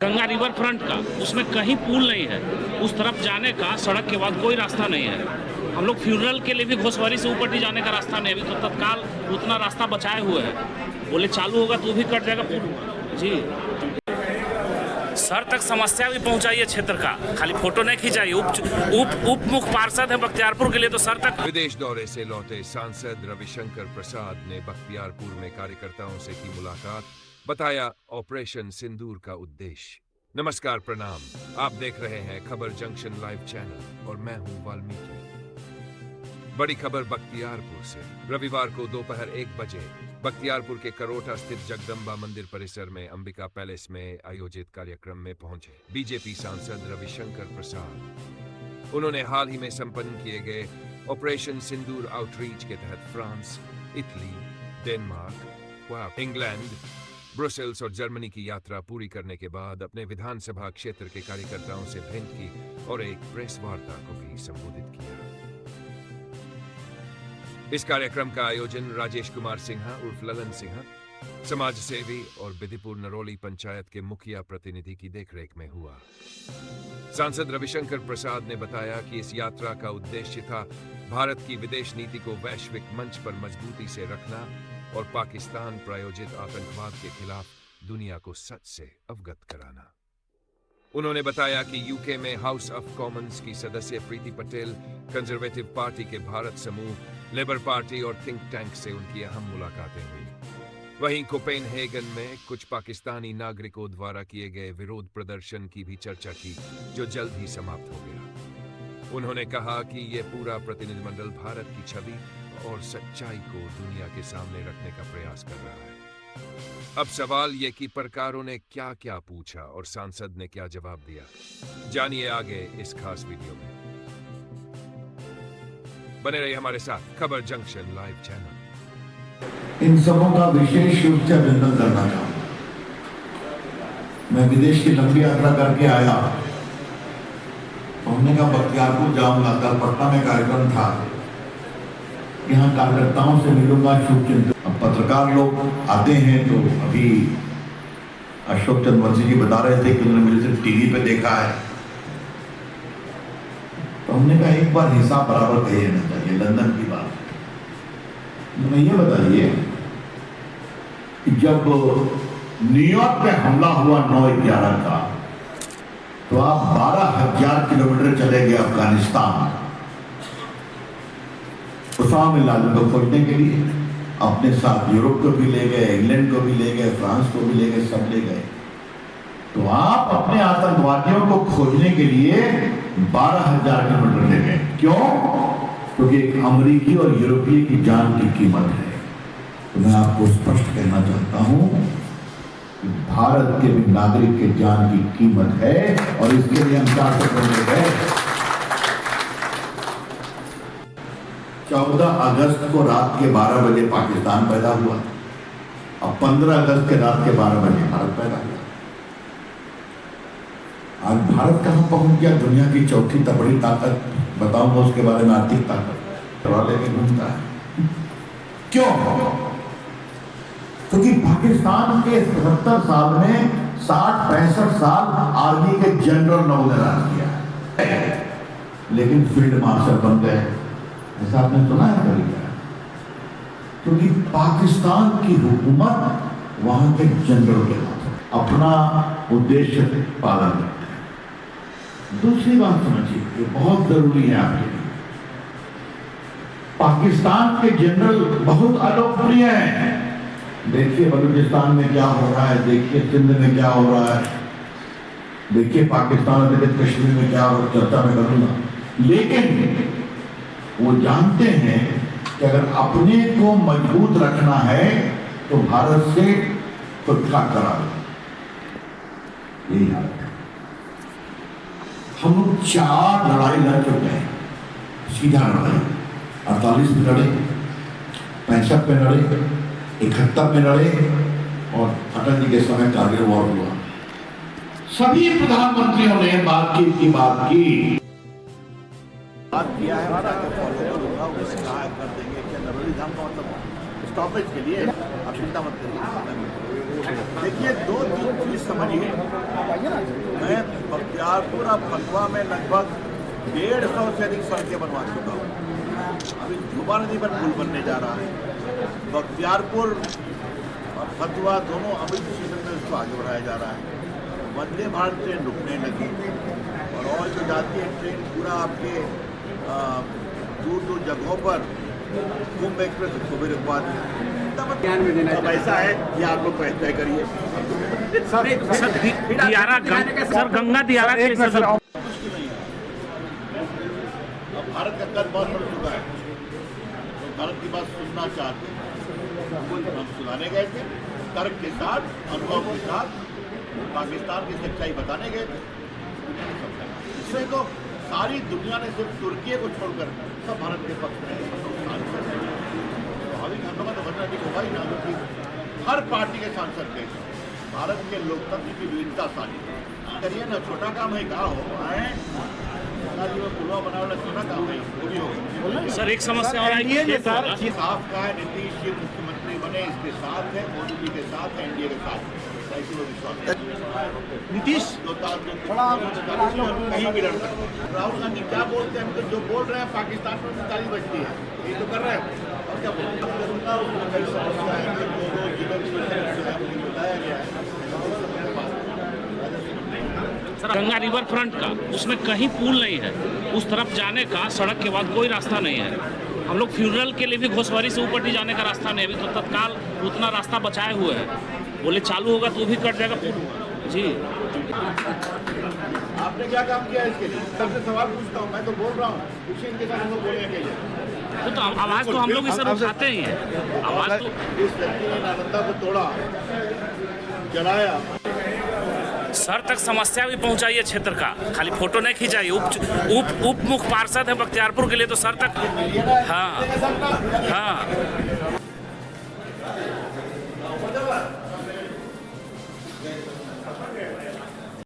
Ganga river front का, उसमें कहीं पुल नहीं है। उस तरफ जाने का सड़क के बाद कोई रास्ता नहीं है। हम लोग फ्यूनरल के लिए भी घोसवारी से ऊपर नहीं जाने का रास्ता नहीं है। अभी तो तत्काल उतना रास्ता बचाए हुए हैं, बोले चालू होगा तो भी कट जाएगा पुल। जी सर तक समस्या भी पहुंचाइए क्षेत्र का, खाली फोटो नहीं खिंचाइए। उप मुख्य पार्षद है बख्तियारपुर के लिए, तो सर तक। विदेश दौरे से लौटे सांसद रविशंकर प्रसाद ने बख्तियारपुर में कार्यकर्ताओं से की मुलाकात, बताया ऑपरेशन सिंदूर का उद्देश्य। नमस्कार, प्रणाम। आप देख रहे हैं खबर जंक्शन लाइव चैनल और मैं हूं वाल्मीकि। बड़ी खबर बख्तियारपुर से। रविवार को दोपहर 1 बजे बख्तियारपुर के करोटा स्थित जगदम्बा मंदिर परिसर में अंबिका पैलेस में आयोजित कार्यक्रम में पहुंचे बीजेपी सांसद रविशंकर प्रसाद। उन्होंने हाल ही में संपन्न किए गए ऑपरेशन सिंदूर आउटरीच के तहत France, Italy, Denmark, England, Brussels और जर्मनी की यात्रा पूरी करने के बाद अपने विधानसभा क्षेत्र के कार्यकर्ताओं से भेंट की और एक प्रेस वार्ता को भी संबोधित किया। इस कार्यक्रम का आयोजन राजेश कुमार सिन्हा उर्फ ललन सिन्हा, समाज सेवी और बिधिपुर नरोली पंचायत के मुखिया प्रतिनिधि की देखरेख में हुआ। सांसद रविशंकर प्रसाद ने बताया कि इस यात्रा का उद्देश्य था भारत की विदेश नीति को वैश्विक मंच पर मजबूती से रखना और पाकिस्तान प्रायोजित आतंकवाद के खिलाफ दुनिया को सच से अवगत कराना। उन्होंने बताया कि यूके में हाउस ऑफ कॉमन्स की सदस्य प्रीति पटेल, कंजर्वेटिव पार्टी के भारत समूह, लेबर पार्टी और थिंक टैंक से उनकी अहम मुलाकातें हुई। वहीं कोपेनहेगन में कुछ पाकिस्तानी नागरिकों द्वारा किए गए विरोध प्रदर्शन की भी चर्चा की, जो जल्द ही समाप्त हो गया। उन्होंने कहा कि यह पूरा प्रतिनिधिमंडल भारत की छवि और सच्चाई को दुनिया के सामने रखने का प्रयास कर रहा है। अब सवाल ये कि पत्रकारों ने क्या क्या पूछा और सांसद ने क्या जवाब दिया, जानिए आगे इस खास वीडियो में। बने रहिए हमारे साथ खबर जंक्शन लाइव चैनल। इन सबों का विशेष रूप से अभिनंदन करना चाहूंगा। मैं विदेश की लंबी यात्रा करके आया, हमने कहा बख्तियारपुर जाऊंगा, कल पटना में कार्यक्रम था, यहाँ कार्यकर्ताओं से मिलूंगा, शुभचिंतन। अब पत्रकार लोग आते हैं तो अभी अशोक चंद्रवंशी जी बता रहे थे कि उन्होंने मुझे सिर्फ टीवी पे देखा है, तो हमने कहा एक बार हिसाब बराबर कहिए ना चाहिए। लंदन की बात तो ये बताइए कि जब न्यूयॉर्क पे हमला हुआ 9/11 का, तो आप 12,000 किलोमीटर चले गए अफगानिस्तान उसामा बिन लादेन को खोजने के लिए। अपने साथ यूरोप को भी ले गए, इंग्लैंड को भी ले गए, फ्रांस को भी ले गए, सब ले गए। तो आप अपने आतंकवादियों को खोजने के लिए 12,000 किलोमीटर ले गए। क्यों? क्योंकि एक अमेरिकी और यूरोपीय की जान की कीमत है। तो मैं आपको स्पष्ट कहना चाहता हूं कि भारत के भी नागरिक के जान की कीमत है और इसके लिए हम 400 करोड़ ले गए। 14 अगस्त को रात के 12 बजे पाकिस्तान पैदा हुआ और 15 अगस्त के रात के 12 बजे भारत पैदा हुआ। आज भारत कहां पहुंच गया? दुनिया की चौथी बड़ी ताकत, बताऊंगा उसके बारे में, आर्थिक ताकत लेके घूमता है। क्यों? क्योंकि पाकिस्तान के 77 साल में 60-65 साल आर्मी के जनरल ने राज किया है, लेकिन फील्ड मार्शल बन गए। ऐसा आपने सुना है कभी? क्योंकि पाकिस्तान की हुकूमत वहां के जनरल के हाथ अपना उद्देश्य पालन करते हैं। दूसरी बात समझिए, ये बहुत जरूरी है आपके लिए। पाकिस्तान के जनरल बहुत अलोकप्रिय हैं। देखिए बलूचिस्तान में क्या हो रहा है, देखिए सिंध में क्या हो रहा है, देखिए पाकिस्तान अधिकृत कश्मीर में क्या हो, चर्चा में करूंगा। लेकिन वो जानते हैं कि अगर अपने को मजबूत रखना है तो भारत से खुद का करा। यही हालत है। हम लोग 4 लड़ाई लड़ चुके हैं। सीधा लड़ाई 48 में लड़े, 65 में लड़े, 71 में लड़े और अटल जी के समय कारगिल वॉर हुआ। सभी प्रधानमंत्रियों ने बात किया है, कहा कर देंगे कि नरोली धाम का मतलब स्टॉपेज के लिए आप चिंता मत करिए। देखिए, दो तीन चीज समझिए। मैं बख्तियारपुर और फतवा में लगभग 150 से अधिक सड़कें बनवा चुका हूँ। अभी जुबा नदी पर पुल बनने जा रहा है। बख्तियारपुर और फतवा दोनों अभी सीजन में उसको आगे बढ़ाया जा रहा है। वंदे भारत ट्रेन रुकने लगी और जो जाती है ट्रेन पूरा आपके दूर दूर जगहों पर कुंभ एक्सप्रेस उसको भी रुकवा दिया। अब ऐसा है कि आप लोग तय करिए। सर गंगा दियारा मुश्किल नहीं है। अब भारत का कद बहुत बढ़ चुका है, तो भारत की बात सुनना चाहते हैं। हम सुनाने गए थे तर्क के साथ, अनुभव के साथ, पाकिस्तान की सच्चाई बताने गए थे। इसमें तो सारी दुनिया ने सिर्फ तुर्की को छोड़कर सब भारत के पक्ष में स्वाभाविक हम लोगों का तो बनना भी होगा ही ना, क्योंकि हर पार्टी के सांसद थे। भारत के लोकतंत्र की विविधता सारी करिए ना, छोटा काम है कहा हो आए पुलवा बनाना छोटा काम है, वो भी होगा। सर एक समस्या और आई है सर, साफ कहा है नीतीश जी मुख्यमंत्री बने, इसके साथ है, मोदी जी के साथ है, एनडीए के साथ है। नीतीश कहीं भी लड़ता। राहुल गांधी क्या बोलते हैं, तो जो बोल रहे हैं पाकिस्तान में ताली बजती है, ये तो कर रहे हैं। और क्या बताया गया है सर गंगा रिवर फ्रंट का, उसमें कहीं पुल नहीं है। उस तरफ जाने का सड़क के बाद कोई रास्ता नहीं है। हम लोग फ्यूनरल के लिए भी घोसवारी से ऊपर नहीं जाने का रास्ता नहीं, अभी तो तत्काल उतना रास्ता बचाए हुए हैं। बोले चालू होगा तो भी कट जाएगा पुल। जी आपने क्या काम किया इसके लिए? सबसे सवाल पूछता हूँ, मैं तो बोल रहा हूँ, कुछ इनके साथ हम लोग बोलेंगे तो आवाज तो हम लोग इस तरह उठाते ही हैं। आवाज तो इस व्यक्ति ने नालंदा को तोड़ा, जलाया। सर तक समस्या भी पहुंचाइए क्षेत्र का, खाली फोटो नहीं खिंचाइए। उप मुख्य पार्षद है बख्तियारपुर के लिए, तो सर तक। हाँ हाँ